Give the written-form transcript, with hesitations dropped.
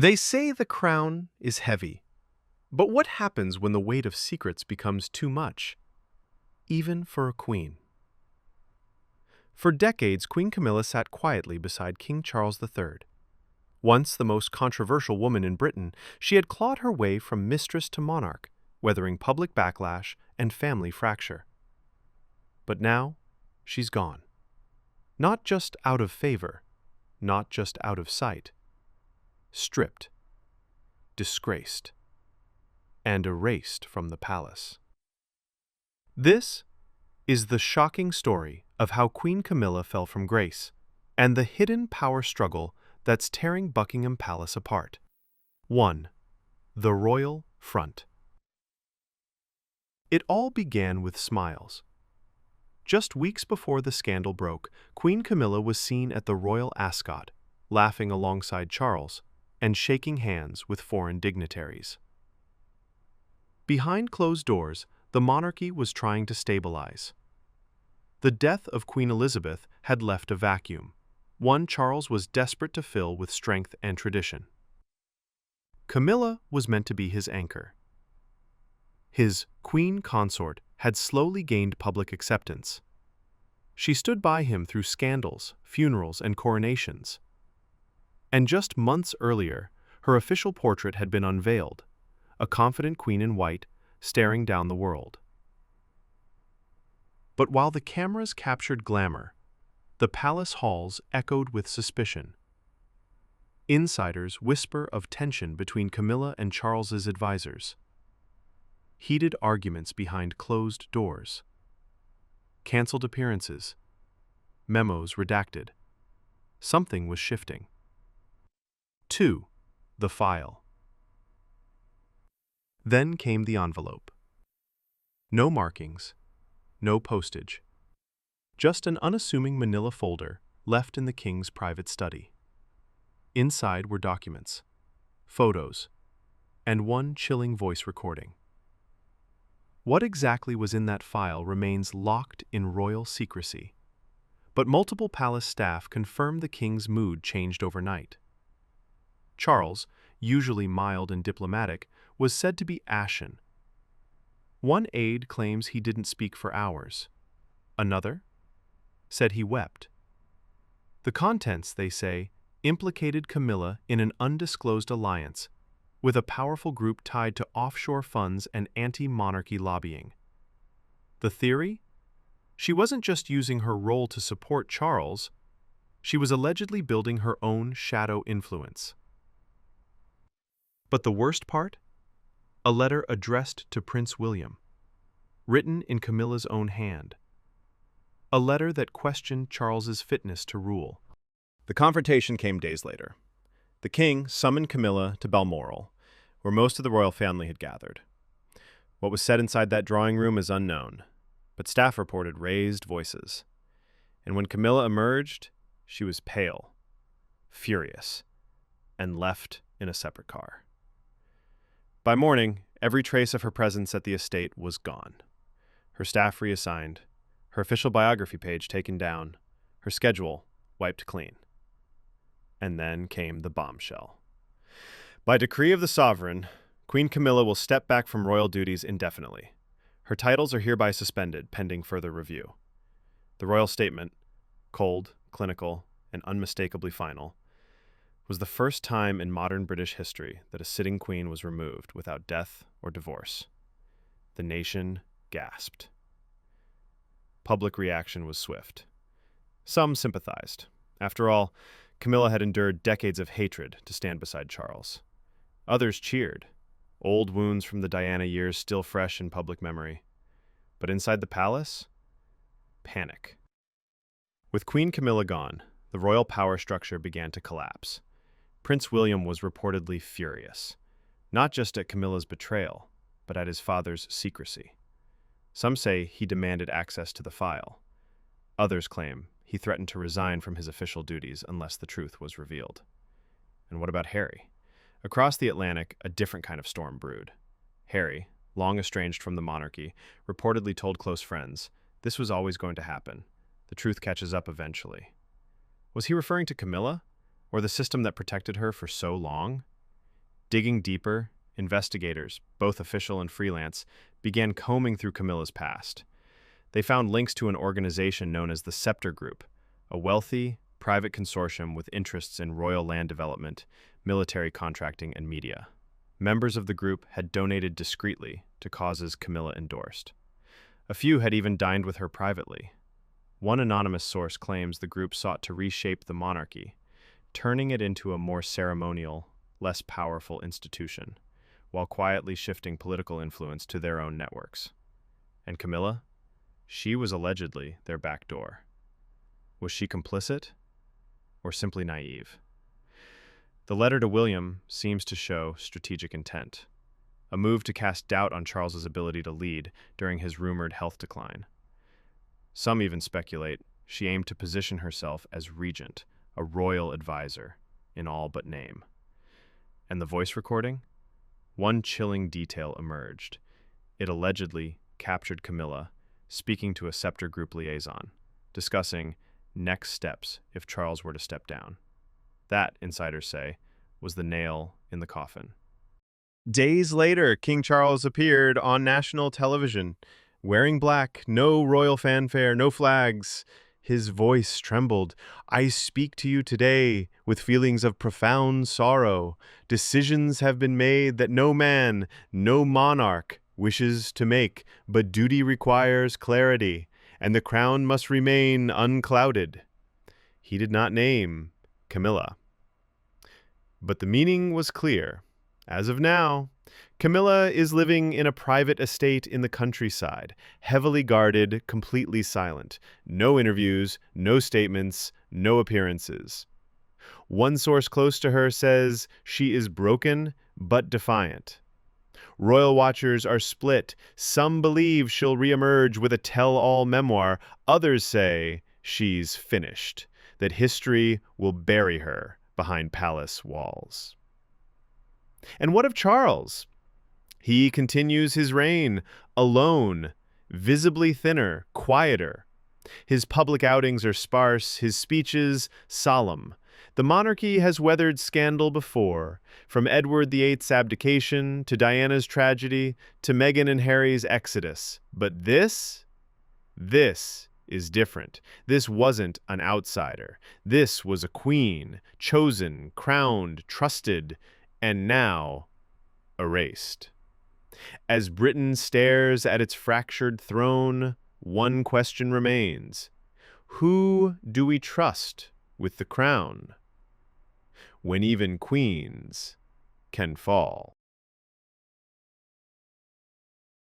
They say the crown is heavy, but what happens when the weight of secrets becomes too much, even for a queen? For decades, Queen Camilla sat quietly beside King Charles III. Once the most controversial woman in Britain, she had clawed her way from mistress to monarch, weathering public backlash and family fracture. But now, she's gone. Not just out of favor, not just out of sight. Stripped, disgraced, and erased from the palace. This is the shocking story of how Queen Camilla fell from grace, and the hidden power struggle that's tearing Buckingham Palace apart. 1. The Royal Front. It all began with smiles. Just weeks before the scandal broke, Queen Camilla was seen at the Royal Ascot, laughing alongside Charles and shaking hands with foreign dignitaries. Behind closed doors, the monarchy was trying to stabilize. The death of Queen Elizabeth had left a vacuum, one Charles was desperate to fill with strength and tradition. Camilla was meant to be his anchor. His queen consort had slowly gained public acceptance. She stood by him through scandals, funerals, and coronations. And just months earlier, her official portrait had been unveiled, a confident queen in white, staring down the world. But while the cameras captured glamour, the palace halls echoed with suspicion. Insiders whisper of tension between Camilla and Charles's advisors. Heated arguments behind closed doors. Cancelled appearances. Memos redacted. Something was shifting. 2. The file. Then came the envelope. No markings, no postage. Just an unassuming manila folder left in the king's private study. Inside were documents, photos, and one chilling voice recording. What exactly was in that file remains locked in royal secrecy, but multiple palace staff confirmed the king's mood changed overnight. Charles, usually mild and diplomatic, was said to be ashen. One aide claims he didn't speak for hours. Another said he wept. The contents, they say, implicated Camilla in an undisclosed alliance with a powerful group tied to offshore funds and anti-monarchy lobbying. The theory? She wasn't just using her role to support Charles, she was allegedly building her own shadow influence. But the worst part? A letter addressed to Prince William, written in Camilla's own hand. A letter that questioned Charles's fitness to rule. The confrontation came days later. The king summoned Camilla to Balmoral, where most of the royal family had gathered. What was said inside that drawing room is unknown, but staff reported raised voices. And when Camilla emerged, she was pale, furious, and left in a separate car. By morning, every trace of her presence at the estate was gone. Her staff reassigned, her official biography page taken down, her schedule wiped clean. And then came the bombshell. By decree of the sovereign, Queen Camilla will step back from royal duties indefinitely. Her titles are hereby suspended pending further review. The royal statement, cold, clinical, and unmistakably final, was the first time in modern British history that a sitting queen was removed without death or divorce. The nation gasped. Public reaction was swift. Some sympathized. After all, Camilla had endured decades of hatred to stand beside Charles. Others cheered, old wounds from the Diana years still fresh in public memory. But inside the palace, panic. With Queen Camilla gone, the royal power structure began to collapse. Prince William was reportedly furious, not just at Camilla's betrayal, but at his father's secrecy. Some say he demanded access to the file. Others claim he threatened to resign from his official duties unless the truth was revealed. And what about Harry? Across the Atlantic, a different kind of storm brewed. Harry, long estranged from the monarchy, reportedly told close friends, this was always going to happen. The truth catches up eventually. Was he referring to Camilla, or the system that protected her for so long? Digging deeper, investigators, both official and freelance, began combing through Camilla's past. They found links to an organization known as the Scepter Group, a wealthy, private consortium with interests in royal land development, military contracting, and media. Members of the group had donated discreetly to causes Camilla endorsed. A few had even dined with her privately. One anonymous source claims the group sought to reshape the monarchy, turning it into a more ceremonial, less powerful institution, while quietly shifting political influence to their own networks. And Camilla? She was allegedly their back door. Was she complicit, or simply naive? The letter to William seems to show strategic intent, a move to cast doubt on Charles's ability to lead during his rumored health decline. Some even speculate she aimed to position herself as regent, a royal advisor, in all but name. And the voice recording? One chilling detail emerged. It allegedly captured Camilla speaking to a Scepter Group liaison, discussing next steps if Charles were to step down. That, insiders say, was the nail in the coffin. Days later, King Charles appeared on national television, wearing black, no royal fanfare, no flags. His voice trembled. "I speak to you today with feelings of profound sorrow. Decisions have been made that no man, no monarch wishes to make, but duty requires clarity, and the crown must remain unclouded." He did not name Camilla. But the meaning was clear. As of now, Camilla is living in a private estate in the countryside, heavily guarded, completely silent. No interviews, no statements, no appearances. One source close to her says she is broken but defiant. Royal watchers are split. Some believe she'll reemerge with a tell-all memoir. Others say she's finished, that history will bury her behind palace walls. And what of Charles? He continues his reign, alone, visibly thinner, quieter. His public outings are sparse, his speeches solemn. The monarchy has weathered scandal before, from Edward VIII's abdication to Diana's tragedy to Meghan and Harry's exodus. But this is different. This wasn't an outsider. This was a queen, chosen, crowned, trusted, and now erased. As Britain stares at its fractured throne, one question remains. Who do we trust with the crown when even queens can fall?